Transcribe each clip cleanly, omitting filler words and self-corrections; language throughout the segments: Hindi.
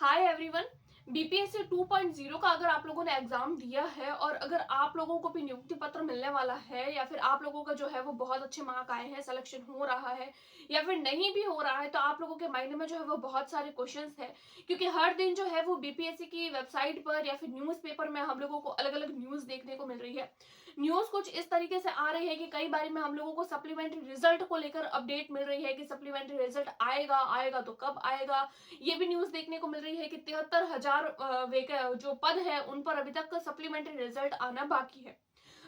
Hi everyone. बीपीएससी 2.0 का अगर आप लोगों ने एग्जाम दिया है और अगर आप लोगों को भी नियुक्ति पत्र मिलने वाला है या फिर आप लोगों का जो है वो बहुत अच्छे मार्क आए हैं, सिलेक्शन हो रहा है या फिर नहीं भी हो रहा है, तो आप लोगों के माइंड में जो है वो बहुत सारे क्वेश्चंस हैं। क्योंकि हर दिन जो है वो बीपीएससी की वेबसाइट पर या फिर न्यूज़पेपर में हम लोगों को अलग अलग न्यूज़ देखने को मिल रही है। न्यूज़ कुछ इस तरीके से आ रही है कि कई बार में हम लोगों को सप्लीमेंट्री रिजल्ट को लेकर अपडेट मिल रही है कि सप्लीमेंट्री रिजल्ट आएगा आएगा तो कब आएगा। ये भी न्यूज देखने को मिल रही है कि 73,000 जो पद है उन पर अभी तक सप्लीमेंट्री रिजल्ट आना बाकी है।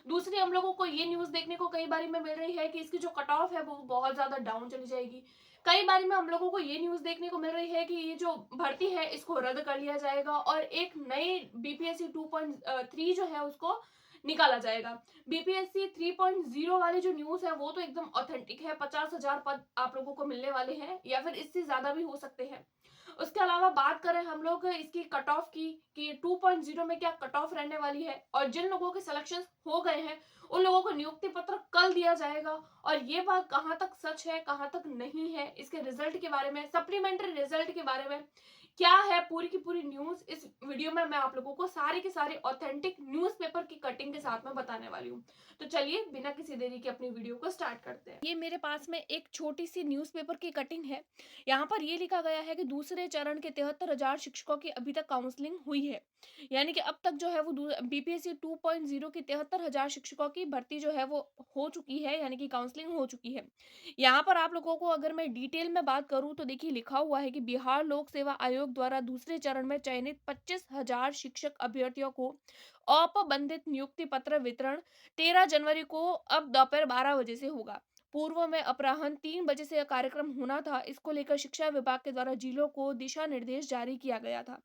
दूसरी हम लोगों को ये न्यूज देखने को कई बारी में मिल रही है कि इसकी जो कट ऑफ है वो बहुत ज्यादा डाउन चली जाएगी। कई बारी में हम लोगों को ये न्यूज देखने को मिल रही है कि ये जो भर्ती है इसको रद्द कर लिया जाएगा और एक नई बीपीएससी 2.3 जो है उसको निकाला जाएगा। बीपीएससी 3.0 वाली जो न्यूज है वो तो एकदम ऑथेंटिक है, 50,000 पद आप लोगों को मिलने वाले हैं या फिर इससे ज्यादा भी हो सकते हैं। उसके अलावा बात करें हम लोग इसकी कट ऑफ की कि 2.0 में क्या कट ऑफ रहने वाली है और जिन लोगों के सिलेक्शन हो गए हैं उन लोगों को नियुक्ति पत्र कल दिया जाएगा। और ये बात कहां तक सच है कहां तक नहीं है, इसके रिजल्ट के बारे में, सप्लीमेंट्री रिजल्ट के बारे में क्या है, पूरी की पूरी न्यूज इस वीडियो में मैं आप लोगों को सारी के सारे ऑथेंटिक न्यूज़पेपर की कटिंग के साथ में बताने वाली हूँ। तो चलिए बिना किसी देरी के अपनी वीडियो को स्टार्ट करते हैं। ये मेरे पास में एक छोटी सी न्यूज़पेपर की कटिंग है। यहाँ पर ये लिखा गया है कि दूसरे चरण के 73,000 शिक्षकों की अभी तक काउंसलिंग हुई है। यानी कि अब तक जो है वो बीपीएससी 2.0 की 73,000 शिक्षकों की भर्ती जो है वो हो चुकी है, यानी कि काउंसलिंग हो चुकी है। यहाँ पर आप लोगों को अगर मैं डिटेल में बात करूँ तो देखिए लिखा हुआ है कि बिहार लोक सेवा आयोग द्वारा दूसरे चरण में चयनित 25,000 शिक्षक अभ्यर्थियों को औपबंधित नियुक्ति पत्र वितरण 13 जनवरी को अब दोपहर 12 बजे से होगा। पूर्व में अपराह्न 3 बजे से यह कार्यक्रम होना था। इसको लेकर शिक्षा विभाग के द्वारा जिलों को दिशा निर्देश जारी किया गया था।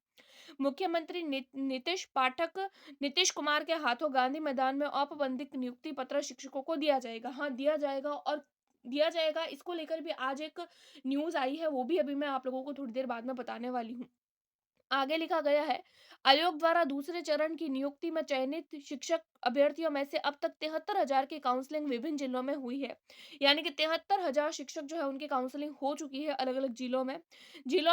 मुख्यमंत्री नीतीश कुमार के हाथों गांधी मैदान में औपबंधिक नियुक्ति पत्र शिक्षकों को दिया जाएगा। हाँ, दिया जाएगा और दिया जाएगा। इसको लेकर भी आज एक न्यूज आई है, वो भी अभी मैं आप लोगों को थोड़ी देर बाद में बताने वाली हूँ। आगे लिखा गया है, आयोग द्वारा दूसरे चरण की नियुक्ति में चयनित शिक्षक अभ्यर्थियों में से अब तक 73,000 की काउंसलिंग विभिन्न जिलों में हुई है। यानी कि 73,000 शिक्षक जो है उनकी काउंसलिंग हो चुकी है अलग अलग जिलों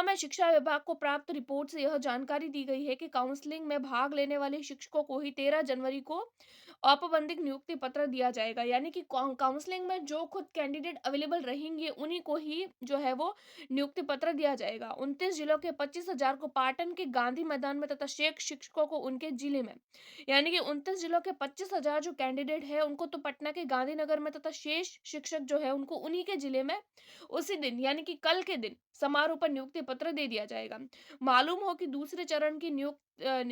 में शिक्षा विभाग को प्राप्त रिपोर्ट से यह जानकारी दी गई है कि काउंसलिंग में भाग लेने वाले शिक्षकों को ही 13 जनवरी को औपबंधिक नियुक्ति पत्र दिया जाएगा। यानी कि काउंसलिंग में जो खुद कैंडिडेट अवेलेबल रहेंगे उन्हीं को ही जो है वो नियुक्ति पत्र दिया जाएगा। 29 जिलों के 25,000 को पाटन के गांधी मैदान में तथा शेष शिक्षकों को उनके जिले में। यानी कि 29 जिलों के 25,000 जो कैंडिडेट है उनको तो पटना के गांधीनगर में तथा शेष शिक्षक जो है उनको उन्हीं के जिले में उसी दिन यानी कि कल के दिन समारोह पर नियुक्ति पत्र दे दिया जाएगा। मालूम हो कि दूसरे चरण की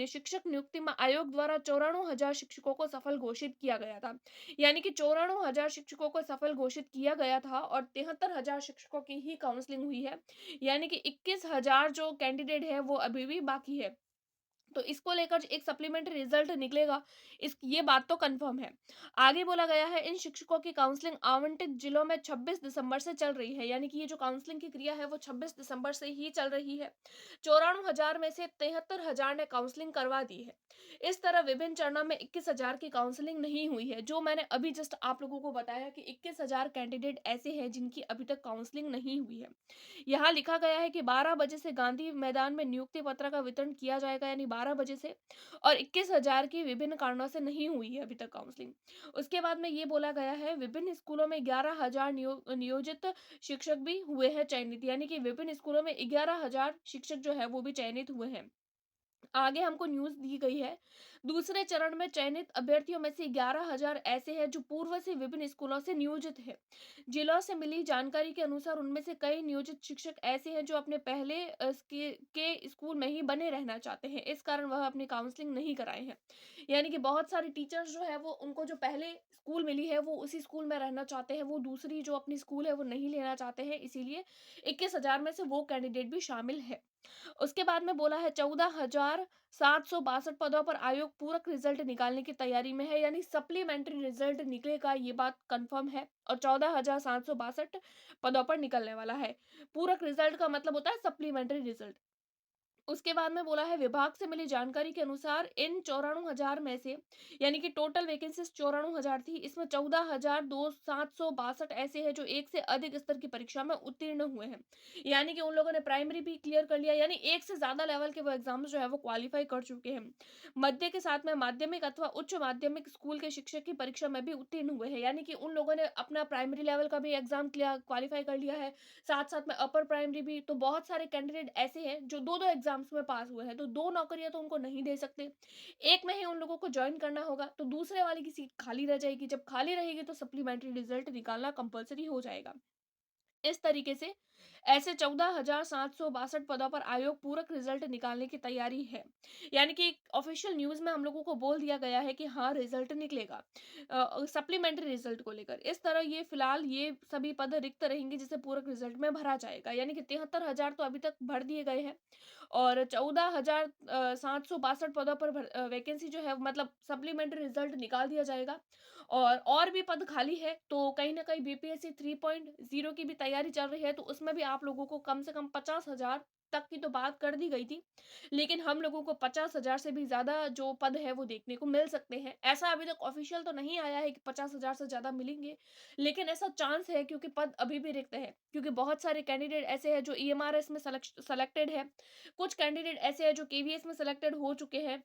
शिक्षक नियुक्ति में आयोग द्वारा 94,000 शिक्षकों को सफल घोषित किया गया था। यानी कि 94,000 शिक्षकों को सफल घोषित किया गया था और 73,000 शिक्षकों की ही काउंसलिंग हुई है। यानी कि 21,000 जो कैंडिडेट है वो अभी भी बाकी है। तो इसको लेकर एक सप्लीमेंट्री रिजल्ट निकलेगा, इस ये बात तो कंफर्म है। आगे बोला गया है, इन शिक्षकों की काउंसलिंग आवंटित जिलों में 26 दिसंबर से चल रही है। यानी कि ये जो काउंसलिंग की क्रिया है वो 26 दिसंबर से ही चल रही है। 94,000 में से 73,000 ने काउंसलिंग करवा दी है। इस तरह विभिन्न चरणों में 21,000 की काउंसलिंग नहीं हुई है। जो मैंने अभी जस्ट आप लोगों को बताया कि 21,000 कैंडिडेट ऐसे हैं जिनकी अभी तक काउंसलिंग नहीं हुई है। यहाँ लिखा गया है कि 12 बजे से गांधी मैदान में नियुक्ति पत्र का वितरण किया जाएगा, यानी 12 बजे से। और 21,000 की विभिन्न कारणों से नहीं हुई है अभी तक काउंसलिंग। उसके बाद में ये बोला गया है, विभिन्न स्कूलों में 11,000 नियोजित शिक्षक भी हुए हैं चयनित। यानी कि विभिन्न स्कूलों में 11,000 शिक्षक जो है वो भी चयनित हुए हैं। आगे हमको न्यूज दी गई है, दूसरे चरण में चयनित अभ्यर्थियों में से 11,000 ऐसे हैं जो पूर्व से विभिन्न स्कूलों से नियोजित हैं। जिलों से मिली जानकारी के अनुसार उनमें से कई नियोजित शिक्षक ऐसे हैं जो अपने पहले के स्कूल में ही बने रहना चाहते हैं, इस कारण वह अपनी काउंसलिंग नहीं कराए हैं। यानी कि बहुत सारे टीचर्स जो है वो उनको जो पहले स्कूल मिली है वो उसी स्कूल में रहना चाहते हैं, वो दूसरी जो अपनी स्कूल है वो नहीं लेना चाहते हैं, इसीलिए 21,000 में से वो कैंडिडेट भी शामिल है। उसके बाद में बोला है, 14,762 पदों पर आयोग पूरक रिजल्ट निकालने की तैयारी में है। यानी सप्लीमेंट्री रिजल्ट निकलेगा, ये बात कंफर्म है। और 14,762 पदों पर निकलने वाला है। पूरक रिजल्ट का मतलब होता है सप्लीमेंट्री रिजल्ट। उसके बाद में बोला है विभाग से मिली जानकारी के अनुसार इन 94,000 में से, यानी कि टोटल वैकेंसीज 94,000 थी, इसमें 14,762 ऐसे हैं जो एक से अधिक स्तर की परीक्षा में उत्तीर्ण हुए हैं। यानी कि उन लोगों ने प्राइमरी भी क्लियर कर लिया, यानी एक से ज्यादा लेवल के वो एग्जाम्स जो है वो क्वालिफाई कर चुके हैं। मध्य के साथ में माध्यमिक अथवा उच्च माध्यमिक स्कूल के शिक्षक की परीक्षा में भी उत्तीर्ण हुए हैं, यानी कि उन लोगों ने अपना प्राइमरी लेवल का भी एग्जाम क्वालिफाई कर लिया है, साथ साथ में अपर प्राइमरी भी। तो बहुत सारे कैंडिडेट ऐसे हैं जो दो दो एग्जाम्स में पास हुए हैं, तो दो नौकरियां तो उनको नहीं दे सकते, एक में ही उन लोगों को ज्वाइन करना होगा, तो दूसरे वाले की सीट खाली रह जाएगी। जब खाली रहेगी तो सप्लीमेंट्री रिजल्ट निकालना कंपलसरी हो जाएगा। इस तरीके से ऐसे 14,762 पदों पर आयोग पूरक रिजल्ट निकालने की तैयारी है। यानी कि ऑफिशियल न्यूज में हम लोगों को बोल दिया गया है कि हाँ रिजल्ट निकलेगा सप्लीमेंट्री रिजल्ट को लेकर। इस तरह ये फिलहाल ये सभी पद रिक्त रहेंगे जिसे पूरक रिजल्ट में भरा जाएगा, यानी कि 73,000 तो अभी तक भर दिए गए हैं, और 14,762 पदों पर वैकेंसी जो है मतलब सप्लीमेंट्री रिजल्ट निकाल दिया जाएगा। और भी पद खाली है, तो कहीं ना कहीं बीपीएससी 3.0 की भी तैयारी चल रही है, तो उसमें भी आप लोगों को कम से कम 50,000 तक की तो बात कर दी गई थी, लेकिन हम लोगों को 50,000 से भी ज्यादा जो पद है वो देखने को मिल सकते हैं। ऐसा अभी तक ऑफिशियल तो नहीं आया है कि 50,000 से ज्यादा मिलेंगे, लेकिन ऐसा चांस है क्योंकि पद अभी भी रिक्त है, क्योंकि बहुत सारे कैंडिडेट ऐसे हैं जो ईएमआरएस में सेलेक्टेड है, कुछ कैंडिडेट ऐसे हैं जो केवीएस में सेलेक्टेड हो चुके हैं।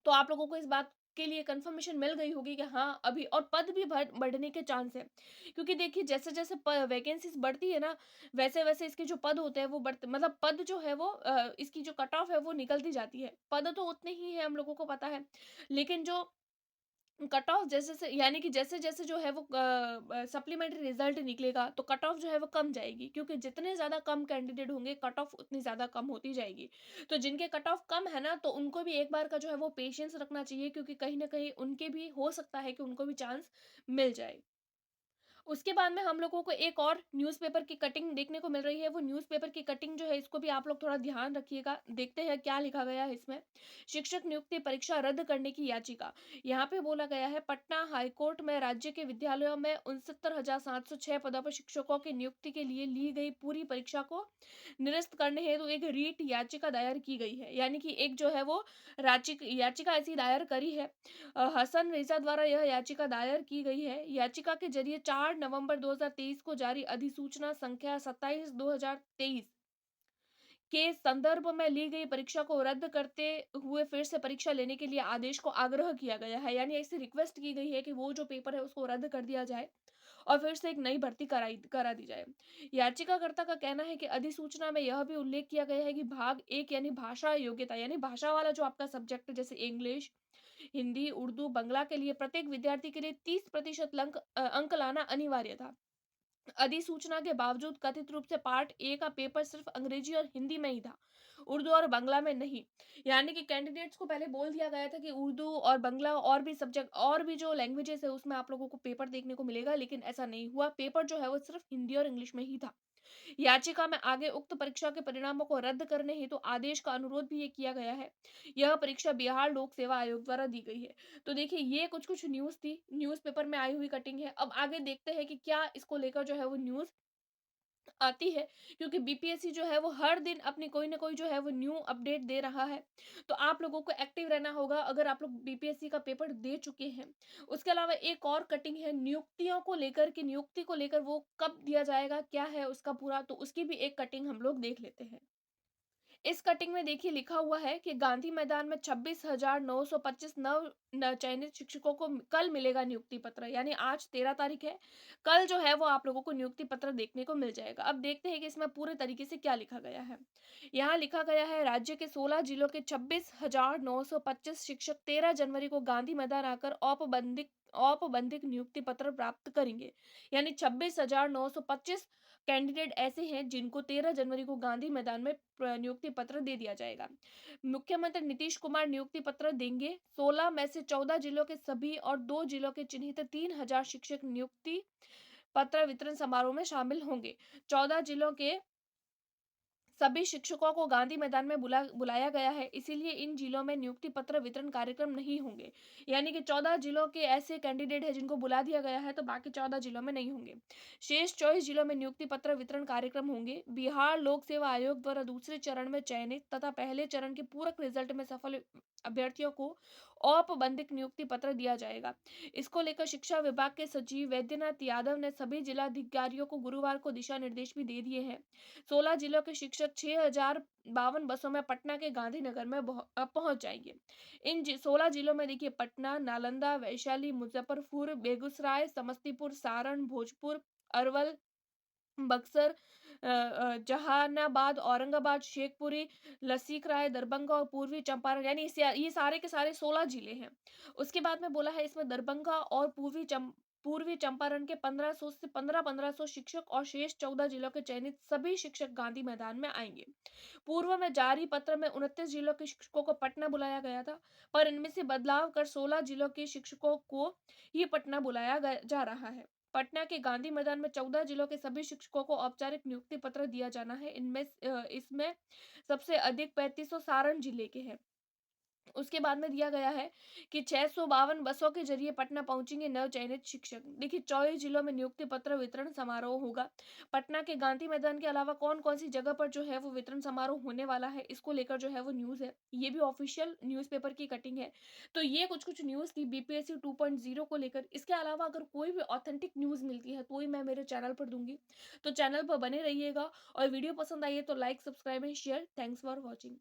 तो आप लोगों को इस बात के लिए कंफर्मेशन मिल गई होगी कि हाँ अभी और पद भी बढ़ने के चांस है, क्योंकि देखिए जैसे जैसे वैकेंसीज बढ़ती है ना, वैसे वैसे इसके जो पद होते हैं वो बढ़ते, मतलब पद जो है वो इसकी जो कट ऑफ है वो निकलती जाती है। पद तो उतने ही है हम लोगों को पता है, लेकिन जो कट ऑफ जैसे जैसे यानी कि जैसे जैसे जो है वो सप्लीमेंट्री रिजल्ट निकलेगा तो कट ऑफ जो है वो कम जाएगी, क्योंकि जितने ज्यादा कम कैंडिडेट होंगे कट ऑफ उतनी ज्यादा कम होती जाएगी। तो जिनके कट ऑफ कम है ना, तो उनको भी एक बार का जो है वो पेशेंस रखना चाहिए, क्योंकि कहीं ना कहीं उनके भी हो सकता है कि उनको भी चांस मिल जाए। उसके बाद में हम लोगों को एक और न्यूज़पेपर की कटिंग देखने को मिल रही है। वो न्यूज़पेपर की कटिंग जो है इसको भी आप लोग थोड़ा ध्यान रखिएगा। देखते हैं क्या लिखा गया है इसमें। शिक्षक नियुक्ति परीक्षा रद्द करने की याचिका। यहाँ पे बोला गया है पटना हाईकोर्ट में राज्य के विद्यालयों में 69,706 पदों पर शिक्षकों की नियुक्ति के लिए ली गई पूरी परीक्षा को निरस्त करने हेतु एक रीट याचिका दायर की गई है। यानी कि एक जो है वो याचिका ऐसी दायर करी है। हसन रेजा द्वारा यह याचिका दायर की गई है। याचिका के जरिए 4 नवंबर 2023 को जारी अधिसूचना संख्या 27/2023 के संदर्भ में ली गई परीक्षा को रद्द करते हुए फिर से परीक्षा लेने के लिए आदेश को आग्रह किया गया है। यानी ऐसी रिक्वेस्ट की गई है कि वो जो पेपर है उसको रद्द कर दिया जाए और फिर से एक नई भर्ती करा दी जाए। याचिकाकर्ता का कहना है कि अधिसूचना में यह भी उल्लेख किया गया है कि भाग एक यानी भाषा योग्यता, यानी भाषा वाला जो आपका सब्जेक्ट है जैसे इंग्लिश, हिंदी, उर्दू, बंगला के लिए प्रत्येक विद्यार्थी के लिए 30% अंक लाना अनिवार्य था। अधिसूचना के बावजूद कथित रूप से पार्ट ए का पेपर सिर्फ अंग्रेजी और हिंदी में ही था, उर्दू और बांग्ला में नहीं। यानी कि कैंडिडेट्स को पहले बोल दिया गया था कि उर्दू और बांग्ला और भी सब्जेक्ट और भी जो लैंग्वेजेस है उसमें आप लोगों को पेपर देखने को मिलेगा, लेकिन ऐसा नहीं हुआ। पेपर जो है वो सिर्फ हिंदी और इंग्लिश में ही था। याचिका में आगे उक्त परीक्षा के परिणामों को रद्द करने हेतु आदेश का अनुरोध भी ये किया गया है। यह परीक्षा बिहार लोक सेवा आयोग द्वारा दी गई है। तो देखिए ये कुछ कुछ न्यूज थी, न्यूज़पेपर में आई हुई कटिंग है। अब आगे देखते हैं कि क्या इसको लेकर जो है वो न्यूज आती है, क्योंकि बीपीएससी जो है वो हर दिन अपनी कोई ना कोई जो है वो न्यू अपडेट दे रहा है। तो आप लोगों को एक्टिव रहना होगा अगर आप लोग बीपीएससी का पेपर दे चुके हैं। उसके अलावा एक और कटिंग है नियुक्तियों को लेकर, कि नियुक्ति को लेकर वो कब दिया जाएगा, क्या है उसका पूरा, तो उसकी भी एक कटिंग हम लोग देख लेते हैं। इस कटिंग में देखिए लिखा हुआ है कि गांधी मैदान में 26,925 चयनित शिक्षकों को कल मिलेगा नियुक्ति पत्र, यानी आज 13 तारीख है, कल जो है वो आप लोगों को नियुक्ति पत्र देखने को मिल जाएगा। अब देखते हैं कि इसमें पूरे तरीके से क्या लिखा गया है। यहाँ लिखा गया है राज्य के 16 जिलों के 26,925 शिक्षक 13 जनवरी को गांधी मैदान आकर औपबंधिक नियुक्ति पत्र प्राप्त करेंगे। यानी 26,925 कैंडिडेट ऐसे हैं जिनको 13 जनवरी को गांधी मैदान में नियुक्ति पत्र दे दिया जाएगा। मुख्यमंत्री नीतीश कुमार नियुक्ति पत्र देंगे। 16 में से 14 जिलों के सभी और 2 जिलों के चिन्हित 3,000 शिक्षक नियुक्ति पत्र वितरण समारोह में शामिल होंगे। 14 जिलों के सभी शिक्षकों को गांधी मैदान में बुलाया गया है, इसीलिए इन जिलों में नियुक्ति पत्र वितरण कार्यक्रम नहीं होंगे। यानी कि 14 जिलों के ऐसे कैंडिडेट हैं जिनको बुला दिया गया है, तो बाकी 14 जिलों में नहीं होंगे। शेष 24 जिलों में नियुक्ति पत्र वितरण कार्यक्रम होंगे। बिहार लोक सेवा आयोग द्वारा दूसरे चरण में चयनित तथा पहले चरण के पूरक रिजल्ट में सफल अभ्यर्थियों को औपबंधिक नियुक्ति पत्र दिया जाएगा। इसको लेकर शिक्षा विभाग के सचिव वैद्यनाथ यादव ने सभी जिलाधिकारियों को गुरुवार को दिशा निर्देश भी दे दिए हैं। 16 जिलों के शिक्षक 6052 बसों में पटना के गांधीनगर में पहुंच जाएंगे। इन 16 जिलों में देखिए पटना, नालंदा, वैशाली, मुजफ्फरपुर, बेगूसराय, समस्तीपुर, सारण, भोजपुर, अरवल, बक्सर, जहानाबाद, औरंगाबाद, शेखपुरी, लसीसराय, दरभंगा और पूर्वी चंपारण, यानी ये सारे के सारे 16 जिले हैं। उसके बाद में बोला है इसमें दरभंगा और पूर्वी चंपारण के 1500 से 1500 शिक्षक और शेष 14 जिलों के चयनित सभी शिक्षक गांधी मैदान में आएंगे। पूर्व में जारी पत्र में 29 जिलों के शिक्षकों को पटना बुलाया गया था, पर इनमें से बदलाव कर 16 जिलों के शिक्षकों को ही पटना जा रहा है। पटना के गांधी मैदान में 14 जिलों के सभी शिक्षकों को औपचारिक नियुक्ति पत्र दिया जाना है। इसमें सबसे अधिक 3500 सारण जिले के हैं। उसके बाद में दिया गया है कि 652 बसों के जरिए पटना पहुंचेंगे नव चयनित शिक्षक। देखिए 24 जिलों में नियुक्ति पत्र वितरण समारोह होगा। पटना के गांधी मैदान के अलावा कौन कौन सी जगह पर जो है वो वितरण समारोह होने वाला है, इसको लेकर जो है वो न्यूज है। ये भी ऑफिशियल न्यूज़पेपर की कटिंग है। तो ये कुछ कुछ न्यूज थी बीपीएससी 2.0 को लेकर। इसके अलावा अगर कोई भी ऑथेंटिक न्यूज मिलती है तो ही मैं मेरे चैनल पर दूंगी। तो चैनल पर बने रहिएगा, और वीडियो पसंद आई है तो like, subscribe and share. Thanks for watching.